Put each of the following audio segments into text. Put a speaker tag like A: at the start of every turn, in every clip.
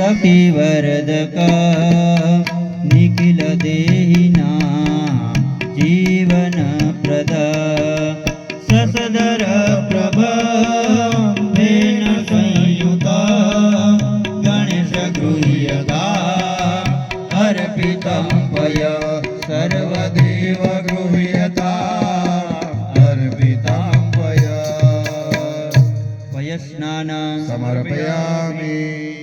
A: सखीवरदक निखिलदेहिनां जीवनप्रद ससदर प्रभेन संयुता गणेश गृह्यता अर्पितं पय सर्वदेव गृह्यता अर्पितं पय पयस्नान
B: समर्पयामि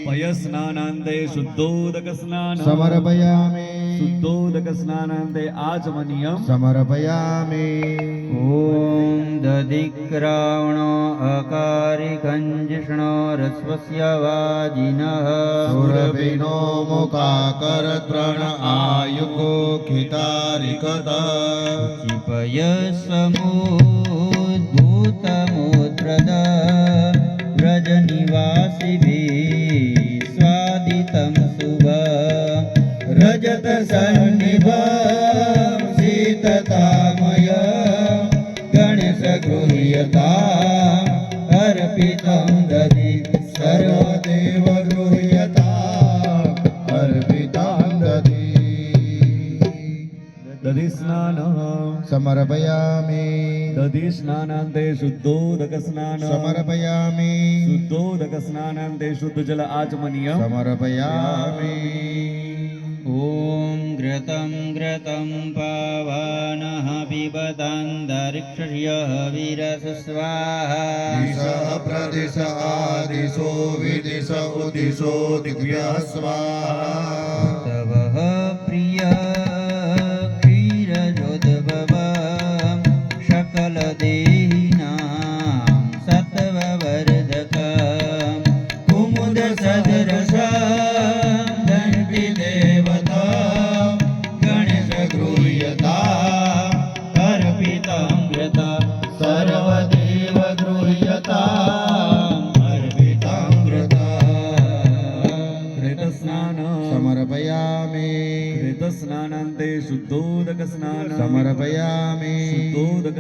C: पयस्नानान्ते शुद्धोदकस्नानं
B: समर्पयामि
C: शुद्धोदकस्नानान्ते आचमनीयं
B: समर्पयामि
A: ॐ दधिक्रावणो अकारिकञ्जिष्णो रस्वस्य वाजिनः
B: सुरभिनो मुखाकरत्रण आयुको खितारिकत
A: क्षिपय समूद्भूतमुद्रद व्रजनिवासिभिः स्वादितं शुभ रजत सन्निभं शीततामय गणेश गृह्यता अर्पितं दधि
B: सर्वदेव गृह्यता अर्पितं दधि
C: दधिस्नानं
B: समर्पयामि
C: दधिस्नानान्ते शुद्धोदकस्नानं
B: समर्पयामि
C: शुद्धोदकस्नानान्ते शुद्धजल आचमनीयं
B: समर्पयामि
A: ॐ घृतं घृतं पावनः पिबतान्तरिक्षस्य विरस स्वाहा
B: दिशः प्रदिश आदिशो विदिश उदिशो दिव्या स्वाहा
A: तवः प्रिय क्षीरजोद्भव सकलदेहिनां सत्त्ववर्धक कुमुद सदृश देवता गणेश गृह्यता अर्पितं घृत सर्वदेव गृह्यता अर्पितं घृत
C: घृतस्नानं
B: समर्पयामि
C: घृतस्नानान्ते शुद्धोदकस्नानं
B: समर्पयामि
C: शुद्धोदक